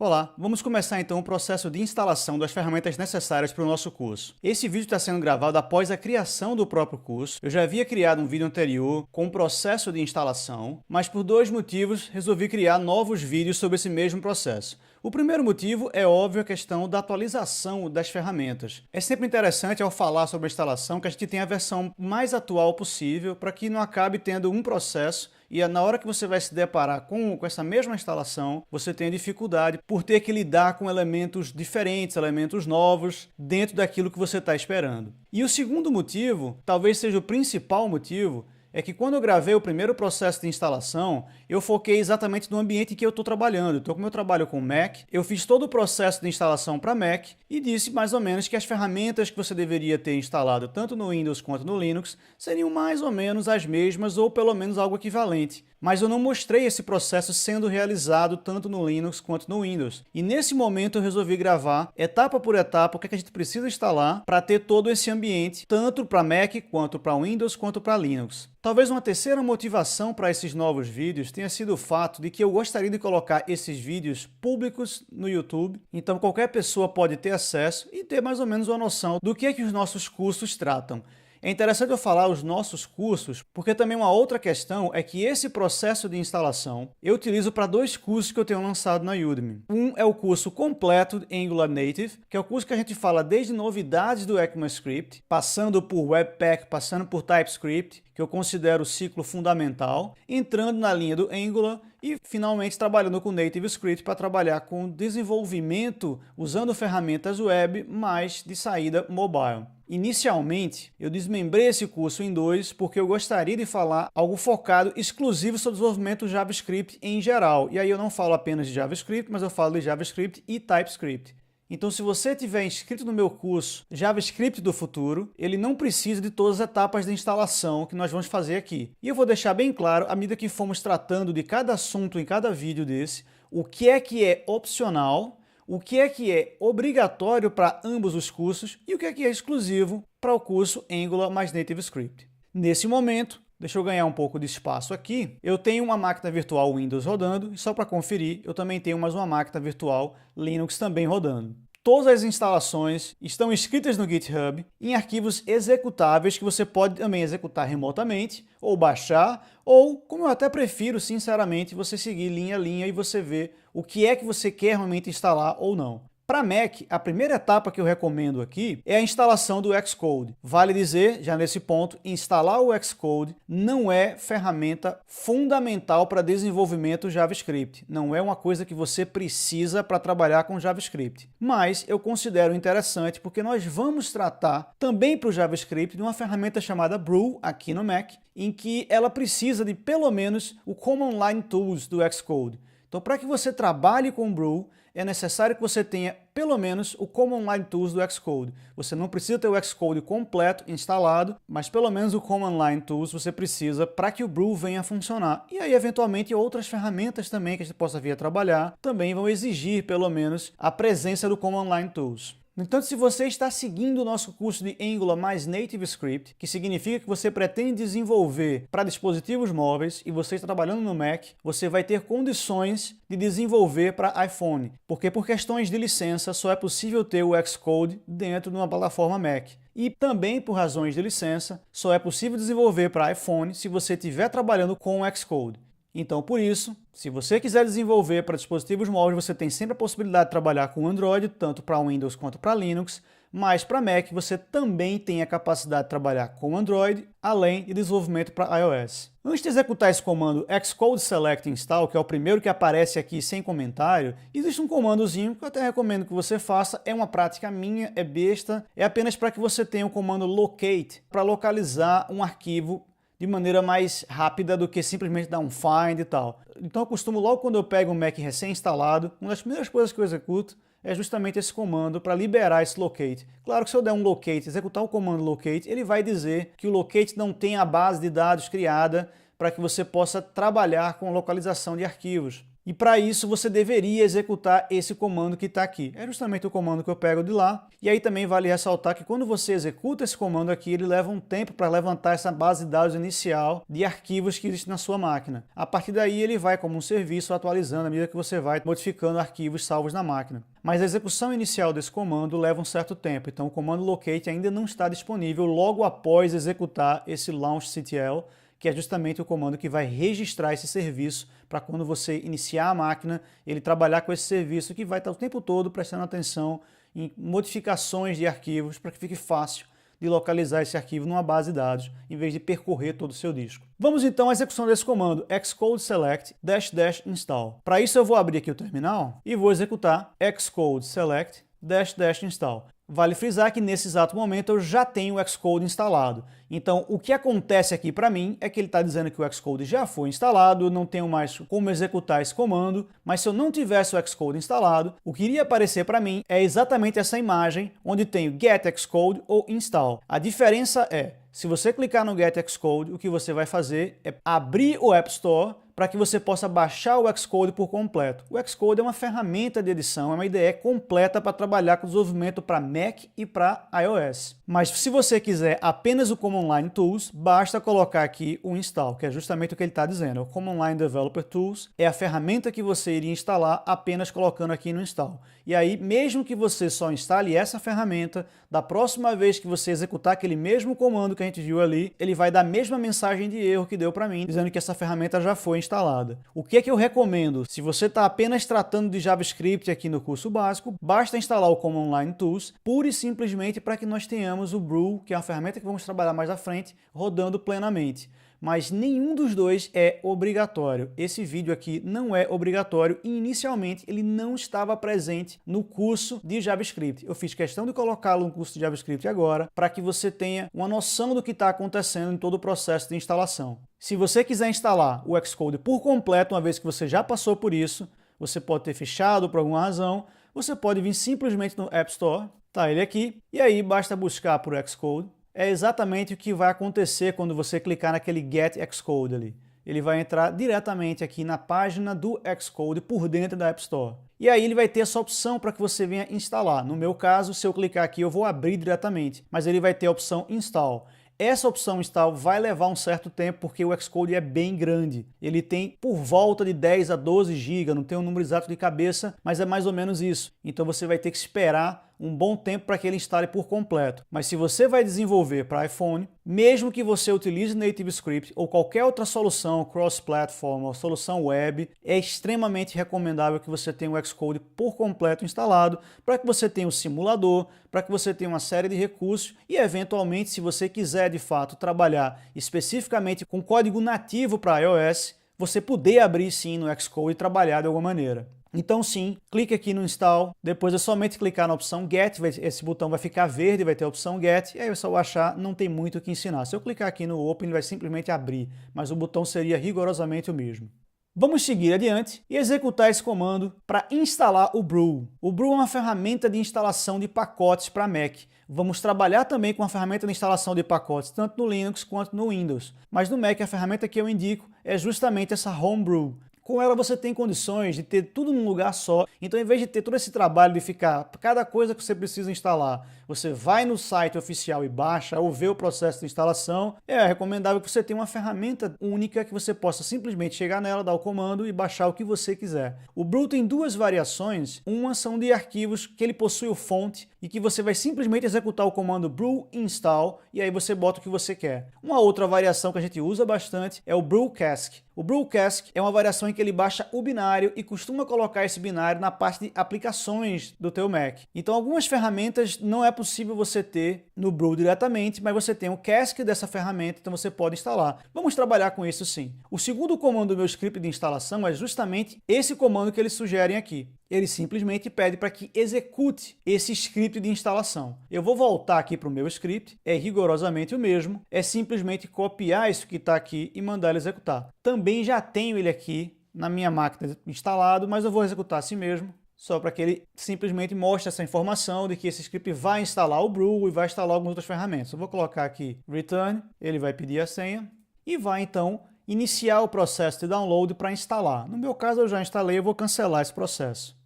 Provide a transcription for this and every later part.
Olá, vamos começar então o processo de instalação das ferramentas necessárias para o nosso curso. Esse vídeo está sendo gravado após a criação do próprio curso. Eu já havia criado um vídeo anterior com o processo de instalação, mas por dois motivos resolvi criar novos vídeos sobre esse mesmo processo. O primeiro motivo é óbvio a questão da atualização das ferramentas. É sempre interessante ao falar sobre a instalação que a gente tenha a versão mais atual possível para que não acabe tendo um processo e na hora que você vai se deparar com essa mesma instalação, você tenha dificuldade por ter que lidar com elementos diferentes, elementos novos, dentro daquilo que você está esperando. E o segundo motivo, talvez seja o principal motivo, é que quando eu gravei o primeiro processo de instalação, eu foquei exatamente no ambiente em que eu estou trabalhando. Então, como eu trabalho com Mac, eu fiz todo o processo de instalação para Mac e disse mais ou menos que as ferramentas que você deveria ter instalado tanto no Windows quanto no Linux seriam mais ou menos as mesmas ou pelo menos algo equivalente. Mas eu não mostrei esse processo sendo realizado tanto no Linux quanto no Windows. E nesse momento eu resolvi gravar etapa por etapa o que a gente precisa instalar para ter todo esse ambiente, tanto para Mac quanto para Windows quanto para Linux. Talvez uma terceira motivação para esses novos vídeos tenha sido o fato de que eu gostaria de colocar esses vídeos públicos no YouTube, então qualquer pessoa pode ter acesso e ter mais ou menos uma noção do que é que os nossos cursos tratam. É interessante eu falar os nossos cursos, porque também uma outra questão é que esse processo de instalação eu utilizo para dois cursos que eu tenho lançado na Udemy. Um é o curso completo de Angular Native, que é o curso que a gente fala desde novidades do ECMAScript, passando por Webpack, passando por TypeScript, que eu considero o ciclo fundamental, entrando na linha do Angular e finalmente trabalhando com NativeScript para trabalhar com desenvolvimento usando ferramentas web, mas de saída mobile. Inicialmente, eu desmembrei esse curso em dois porque eu gostaria de falar algo focado exclusivo sobre desenvolvimento JavaScript em geral. E aí eu não falo apenas de JavaScript, mas eu falo de JavaScript e TypeScript. Então, se você estiver inscrito no meu curso JavaScript do Futuro, ele não precisa de todas as etapas de instalação que nós vamos fazer aqui. E eu vou deixar bem claro, à medida que formos tratando de cada assunto em cada vídeo desse, o que é opcional, o que é obrigatório para ambos os cursos e o que é exclusivo para o curso Angular mais NativeScript. Nesse momento, deixa eu ganhar um pouco de espaço aqui. Eu tenho uma máquina virtual Windows rodando e só para conferir, eu também tenho mais uma máquina virtual Linux também rodando. Todas as instalações estão escritas no GitHub em arquivos executáveis que você pode também executar remotamente ou baixar, ou, como eu até prefiro, sinceramente, você seguir linha a linha e você ver o que é que você quer realmente instalar ou não. Para Mac, a primeira etapa que eu recomendo aqui é a instalação do Xcode. Vale dizer, já nesse ponto, instalar o Xcode não é ferramenta fundamental para desenvolvimento JavaScript. Não é uma coisa que você precisa para trabalhar com JavaScript. Mas eu considero interessante porque nós vamos tratar também para o JavaScript de uma ferramenta chamada Brew aqui no Mac, em que ela precisa de pelo menos o Command Line Tools do Xcode. Então, para que você trabalhe com Brew, é necessário que você tenha pelo menos o Command Line Tools do Xcode. Você não precisa ter o Xcode completo instalado, mas pelo menos o Command Line Tools você precisa para que o Brew venha a funcionar. E aí, eventualmente, outras ferramentas também que a gente possa vir a trabalhar também vão exigir pelo menos a presença do Command Line Tools. No entanto, se você está seguindo o nosso curso de Angular mais NativeScript, que significa que você pretende desenvolver para dispositivos móveis e você está trabalhando no Mac, você vai ter condições de desenvolver para iPhone, porque por questões de licença só é possível ter o Xcode dentro de uma plataforma Mac. E também por razões de licença, só é possível desenvolver para iPhone se você estiver trabalhando com o Xcode. Então, por isso, se você quiser desenvolver para dispositivos móveis, você tem sempre a possibilidade de trabalhar com Android, tanto para Windows quanto para Linux, mas para Mac você também tem a capacidade de trabalhar com Android, além de desenvolvimento para iOS. Antes de executar esse comando Xcode Select Install, que é o primeiro que aparece aqui sem comentário, existe um comandozinho que eu até recomendo que você faça, é uma prática minha, é besta, é apenas para que você tenha o comando locate para localizar um arquivo de maneira mais rápida do que simplesmente dar um find e tal. Então eu costumo, logo quando eu pego um Mac recém-instalado, uma das primeiras coisas que eu executo é justamente esse comando para liberar esse locate. Claro que se eu der um locate, executar o comando locate, ele vai dizer que o locate não tem a base de dados criada para que você possa trabalhar com localização de arquivos. E para isso você deveria executar esse comando que está aqui. É justamente o comando que eu pego de lá. E aí também vale ressaltar que quando você executa esse comando aqui, ele leva um tempo para levantar essa base de dados inicial de arquivos que existe na sua máquina. A partir daí ele vai como um serviço atualizando à medida que você vai modificando arquivos salvos na máquina. Mas a execução inicial desse comando leva um certo tempo, então o comando locate ainda não está disponível logo após executar esse launchctl, que é justamente o comando que vai registrar esse serviço para quando você iniciar a máquina, ele trabalhar com esse serviço que vai estar o tempo todo prestando atenção em modificações de arquivos para que fique fácil de localizar esse arquivo numa base de dados, em vez de percorrer todo o seu disco. Vamos então à execução desse comando, xcode select -- install. Para isso eu vou abrir aqui o terminal e vou executar xcode select -- install. Vale frisar que nesse exato momento eu já tenho o Xcode instalado. Então o que acontece aqui para mim é que ele está dizendo que o Xcode já foi instalado, não tenho mais como executar esse comando, mas se eu não tivesse o Xcode instalado, o que iria aparecer para mim é exatamente essa imagem onde tem o get Xcode ou install. A diferença é, se você clicar no get Xcode, o que você vai fazer é abrir o App Store para que você possa baixar o Xcode por completo. O Xcode é uma ferramenta de edição, é uma IDE completa para trabalhar com desenvolvimento para Mac e para iOS. Mas se você quiser apenas o Command Line Tools, basta colocar aqui o install, que é justamente o que ele está dizendo. O Command Line Developer Tools é a ferramenta que você iria instalar apenas colocando aqui no install. E aí, mesmo que você só instale essa ferramenta, da próxima vez que você executar aquele mesmo comando que a gente viu ali, ele vai dar a mesma mensagem de erro que deu para mim, dizendo que essa ferramenta já foi instalada. O que é que eu recomendo? Se você está apenas tratando de JavaScript aqui no curso básico, basta instalar o Command Line Tools, pura e simplesmente para que nós tenhamos o Brew, que é uma ferramenta que vamos trabalhar mais à frente, rodando plenamente. Mas nenhum dos dois é obrigatório. Esse vídeo aqui não é obrigatório e inicialmente ele não estava presente no curso de JavaScript. Eu fiz questão de colocá-lo no curso de JavaScript agora para que você tenha uma noção do que está acontecendo em todo o processo de instalação. Se você quiser instalar o Xcode por completo, uma vez que você já passou por isso, você pode ter fechado por alguma razão, você pode vir simplesmente no App Store, tá ele aqui, e aí basta buscar por Xcode. É exatamente o que vai acontecer quando você clicar naquele Get Xcode ali. Ele vai entrar diretamente aqui na página do Xcode por dentro da App Store. E aí ele vai ter essa opção para que você venha instalar. No meu caso, se eu clicar aqui, eu vou abrir diretamente, mas ele vai ter a opção Install. Essa opção install vai levar um certo tempo porque o Xcode é bem grande. Ele tem por volta de 10 a 12 GB, não tenho um número exato de cabeça, mas é mais ou menos isso. Então você vai ter que esperar um bom tempo para que ele instale por completo. Mas se você vai desenvolver para iPhone, mesmo que você utilize NativeScript ou qualquer outra solução cross-platform ou solução web, é extremamente recomendável que você tenha o Xcode por completo instalado para que você tenha o simulador, para que você tenha uma série de recursos e, eventualmente, se você quiser de fato trabalhar especificamente com código nativo para iOS, você poder abrir sim no Xcode e trabalhar de alguma maneira. Então sim, clique aqui no Install, depois é somente clicar na opção Get, esse botão vai ficar verde, vai ter a opção Get, e aí é só achar, não tem muito o que ensinar. Se eu clicar aqui no Open, ele vai simplesmente abrir, mas o botão seria rigorosamente o mesmo. Vamos seguir adiante e executar esse comando para instalar o Brew. O Brew é uma ferramenta de instalação de pacotes para Mac. Vamos trabalhar também com a ferramenta de instalação de pacotes, tanto no Linux quanto no Windows. Mas no Mac, a ferramenta que eu indico é justamente essa Homebrew. Com ela você tem condições de ter tudo num lugar só, então em vez de ter todo esse trabalho de ficar, cada coisa que você precisa instalar, você vai no site oficial e baixa ou vê o processo de instalação, é recomendável que você tenha uma ferramenta única que você possa simplesmente chegar nela, dar o comando e baixar o que você quiser. O Brew tem duas variações, uma são de arquivos que ele possui o fonte e que você vai simplesmente executar o comando brew install e aí você bota o que você quer. Uma outra variação que a gente usa bastante é o Brewcask. O Brewcask é uma variação em que ele baixa o binário e costuma colocar esse binário na parte de aplicações do teu Mac. Então algumas ferramentas não é possível você ter no Brew diretamente, mas você tem o cask dessa ferramenta, então você pode instalar. Vamos trabalhar com isso sim. O segundo comando do meu script de instalação é justamente esse comando que eles sugerem aqui. Ele simplesmente pede para que execute esse script de instalação. Eu vou voltar aqui para o meu script, é rigorosamente o mesmo, é simplesmente copiar isso que está aqui e mandar ele executar. Também já tenho ele aqui na minha máquina instalado, mas eu vou executar assim mesmo, só para que ele simplesmente mostre essa informação de que esse script vai instalar o Brew e vai instalar algumas outras ferramentas. Eu vou colocar aqui return, ele vai pedir a senha e vai então iniciar o processo de download para instalar. No meu caso, eu já instalei, eu vou cancelar esse processo.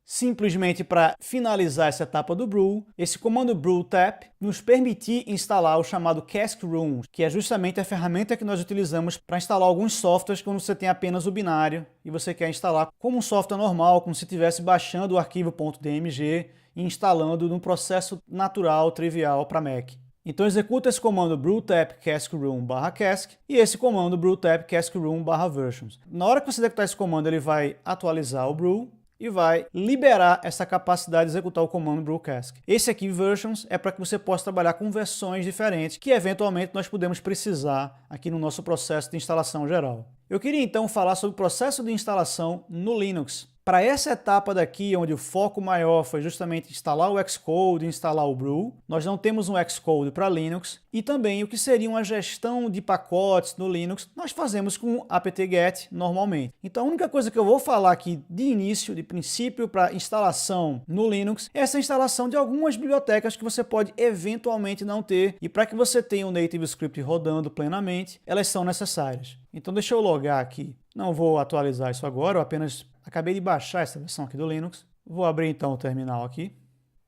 Simplesmente para finalizar essa etapa do brew, esse comando brew tap nos permitir instalar o chamado Cask Room, que é justamente a ferramenta que nós utilizamos para instalar alguns softwares quando você tem apenas o binário e você quer instalar como um software normal, como se estivesse baixando o arquivo .dmg e instalando num processo natural, trivial para Mac. Então executa esse comando brewtap caskroom/cask e esse comando brewtap caskroom/versions. Na hora que você executar esse comando, ele vai atualizar o brew e vai liberar essa capacidade de executar o comando brewcask. Esse aqui, versions, é para que você possa trabalhar com versões diferentes que eventualmente nós podemos precisar aqui no nosso processo de instalação geral. Eu queria então falar sobre o processo de instalação no Linux. Para essa etapa daqui, onde o foco maior foi justamente instalar o Xcode e instalar o Brew, nós não temos um Xcode para Linux e também o que seria uma gestão de pacotes no Linux, nós fazemos com apt-get normalmente. Então a única coisa que eu vou falar aqui de início, de princípio para instalação no Linux, é essa instalação de algumas bibliotecas que você pode eventualmente não ter e para que você tenha o NativeScript rodando plenamente, elas são necessárias. Então deixa eu logar aqui. Não vou atualizar isso agora, eu apenas acabei de baixar essa versão aqui do Linux. Vou abrir então o terminal aqui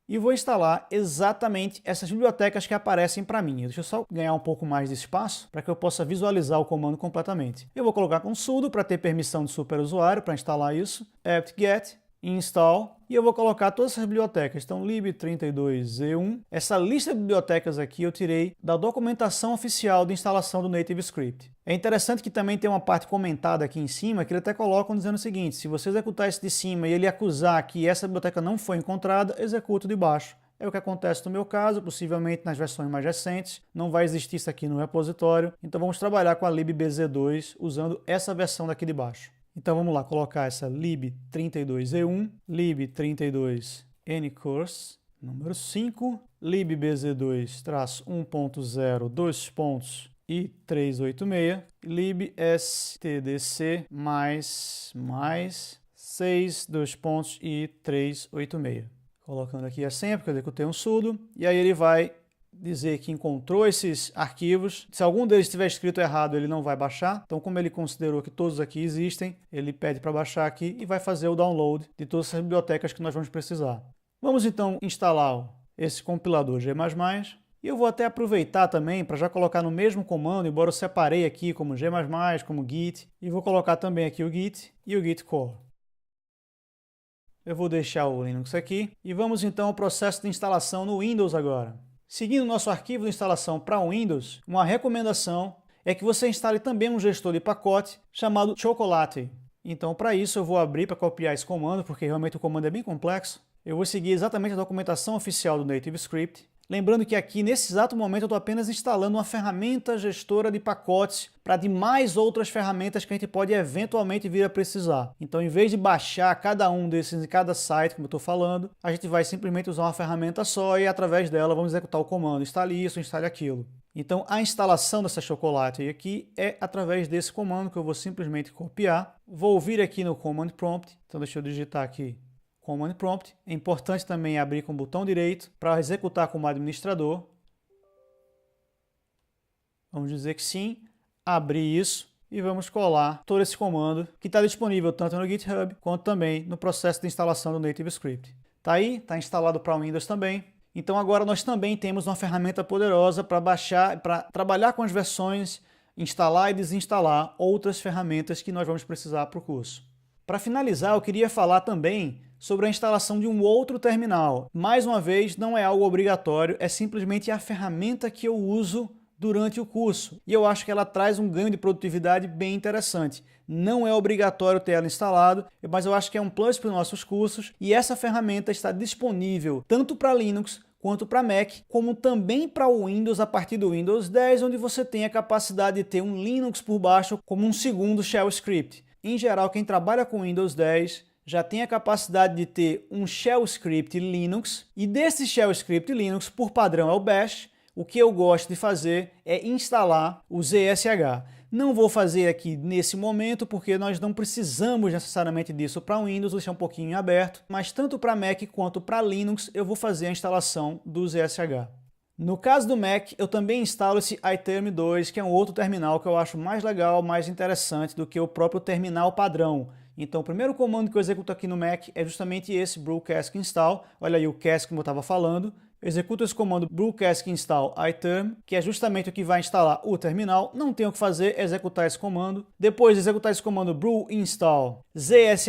e vou instalar exatamente essas bibliotecas que aparecem para mim. Deixa eu só ganhar um pouco mais de espaço para que eu possa visualizar o comando completamente. Eu vou colocar com sudo para ter permissão de superusuário para instalar isso, apt-get install, e eu vou colocar todas essas bibliotecas. Então, lib32z1. Essa lista de bibliotecas aqui eu tirei da documentação oficial de instalação do NativeScript. É interessante que também tem uma parte comentada aqui em cima, que ele até colocam dizendo o seguinte: se você executar esse de cima e ele acusar que essa biblioteca não foi encontrada, executa o de baixo. É o que acontece no meu caso, possivelmente nas versões mais recentes, não vai existir isso aqui no repositório, então vamos trabalhar com a libbz2 usando essa versão daqui de baixo. Então vamos lá, colocar essa lib32z1, lib32ncourse, número 5, libbz2-1.0, 2 pontos e 386, libstdc mais 6, 2 pontos e 386. Colocando aqui a senha, porque eu executei um sudo, e aí ele vai dizer que encontrou esses arquivos. Se algum deles estiver escrito errado, ele não vai baixar. Então, como ele considerou que todos aqui existem, ele pede para baixar aqui e vai fazer o download de todas essas bibliotecas que nós vamos precisar. Vamos então instalar esse compilador G++. E eu vou até aproveitar também para já colocar no mesmo comando, embora eu separei aqui como G++, como Git, e vou colocar também aqui o Git e o Git core. Eu vou deixar o Linux aqui e vamos então ao processo de instalação no Windows agora. Seguindo o nosso arquivo de instalação para o Windows, uma recomendação é que você instale também um gestor de pacote chamado Chocolate. Então, para isso, eu vou abrir para copiar esse comando, porque realmente o comando é bem complexo. Eu vou seguir exatamente a documentação oficial do NativeScript. Lembrando que aqui, nesse exato momento, eu estou apenas instalando uma ferramenta gestora de pacotes para demais outras ferramentas que a gente pode eventualmente vir a precisar. Então, em vez de baixar cada um desses em cada site, como eu estou falando, a gente vai simplesmente usar uma ferramenta só e, através dela, vamos executar o comando. Instale isso, instale aquilo. Então, a instalação dessa chocolate aqui é através desse comando que eu vou simplesmente copiar. Vou vir aqui no Command Prompt. Então, deixa eu digitar aqui Command Prompt. É importante também abrir com o botão direito para executar como administrador. Vamos dizer que sim. Abrir isso e vamos colar todo esse comando que está disponível tanto no GitHub quanto também no processo de instalação do NativeScript. Está aí, está instalado para o Windows também. Então agora nós também temos uma ferramenta poderosa para baixar, para trabalhar com as versões, instalar e desinstalar outras ferramentas que nós vamos precisar para o curso. Para finalizar, eu queria falar também sobre a instalação de um outro terminal. Mais uma vez, não é algo obrigatório, é simplesmente a ferramenta que eu uso durante o curso. E eu acho que ela traz um ganho de produtividade bem interessante. Não é obrigatório ter ela instalado, mas eu acho que é um plus para os nossos cursos. E essa ferramenta está disponível tanto para Linux quanto para Mac, como também para o Windows a partir do Windows 10, onde você tem a capacidade de ter um Linux por baixo como um segundo shell script. Em geral, quem trabalha com Windows 10 já tem a capacidade de ter um shell script Linux, e desse shell script Linux, por padrão é o Bash. O que eu gosto de fazer é instalar o ZSH. Não vou fazer aqui nesse momento, porque nós não precisamos necessariamente disso para o Windows, vou deixar um pouquinho aberto, mas tanto para Mac quanto para Linux eu vou fazer a instalação do ZSH. No caso do Mac, eu também instalo esse iTerm 2, que é um outro terminal que eu acho mais legal, mais interessante do que o próprio terminal padrão. Então, o primeiro comando que eu executo aqui no Mac é justamente esse brewcask install. Olha aí o cask como eu estava falando. Eu executo esse comando brewcask install iTerm, que é justamente o que vai instalar o terminal. Não tenho o que fazer, é executar esse comando. Depois de executar esse comando brew install zsh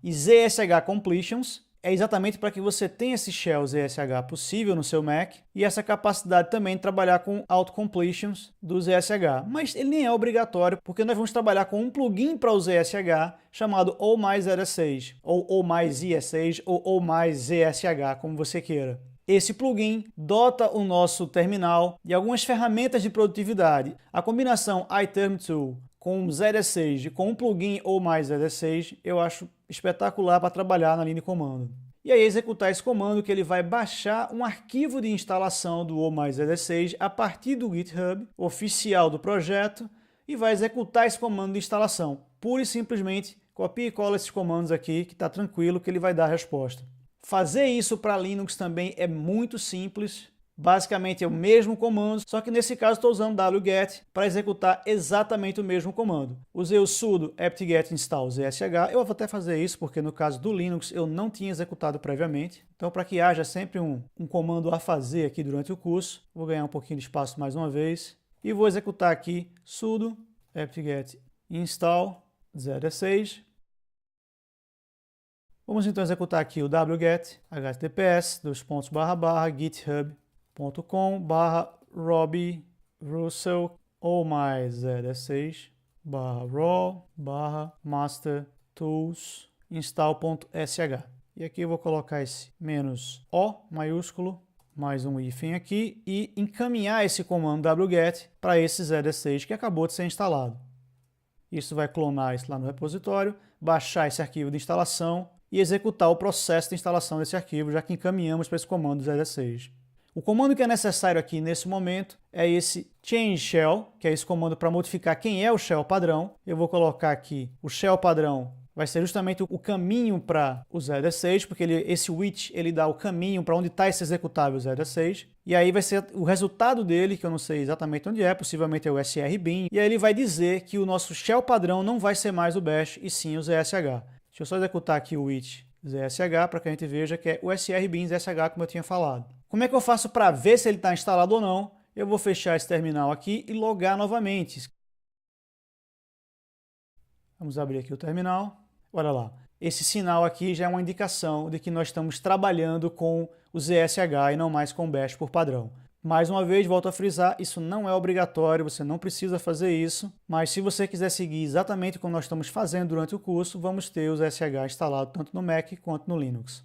e zsh completions, é exatamente para que você tenha esse shell ZSH possível no seu Mac e essa capacidade também de trabalhar com autocompletions do ZSH. Mas ele nem é obrigatório, porque nós vamos trabalhar com um plugin para o ZSH chamado ou mais ZSH, ou mais ISH, ou mais ZSH, como você queira. Esse plugin dota o nosso terminal de algumas ferramentas de produtividade. A combinação iTerm Tool com ZSH, com um plugin ou mais ZSH, eu acho espetacular para trabalhar na linha de comando. E aí executar esse comando que ele vai baixar um arquivo de instalação do ou mais ZSH a partir do GitHub oficial do projeto e vai executar esse comando de instalação. Pura e simplesmente copia e cola esses comandos aqui que está tranquilo que ele vai dar a resposta. Fazer isso para Linux também é muito simples. Basicamente é o mesmo comando, só que nesse caso estou usando wget para executar exatamente o mesmo comando. Usei o sudo apt-get install zsh, eu vou até fazer isso porque no caso do Linux eu não tinha executado previamente. Então para que haja sempre um comando a fazer aqui durante o curso, vou ganhar um pouquinho de espaço mais uma vez e vou executar aqui sudo apt-get install zsh. Vamos então executar aqui o wget https://github.com/robbie-russell ou mais zsh/raw/master tools install.sh. E aqui eu vou colocar esse "-o" maiúsculo, mais um hífen aqui e encaminhar esse comando wget para esse zsh que acabou de ser instalado. Isso vai clonar isso lá no repositório, baixar esse arquivo de instalação e executar o processo de instalação desse arquivo, já que encaminhamos para esse comando zsh. O comando que é necessário aqui nesse momento é esse change shell, que é esse comando para modificar quem é o shell padrão. Eu vou colocar aqui o shell padrão, vai ser justamente o caminho para o zsh, porque esse which ele dá o caminho para onde está esse executável zsh. E aí vai ser o resultado dele, que eu não sei exatamente onde é, possivelmente é o srbin. E aí ele vai dizer que o nosso shell padrão não vai ser mais o bash, e sim o zsh. Deixa eu só executar aqui o which zsh para que a gente veja que é o srbin zsh, como eu tinha falado. Como é que eu faço para ver se ele está instalado ou não? Eu vou fechar esse terminal aqui e logar novamente. Vamos abrir aqui o terminal. Olha lá. Esse sinal aqui já é uma indicação de que nós estamos trabalhando com o ZSH e não mais com o bash por padrão. Mais uma vez, volto a frisar, isso não é obrigatório, você não precisa fazer isso, mas se você quiser seguir exatamente como nós estamos fazendo durante o curso, vamos ter o ZSH instalado tanto no Mac quanto no Linux.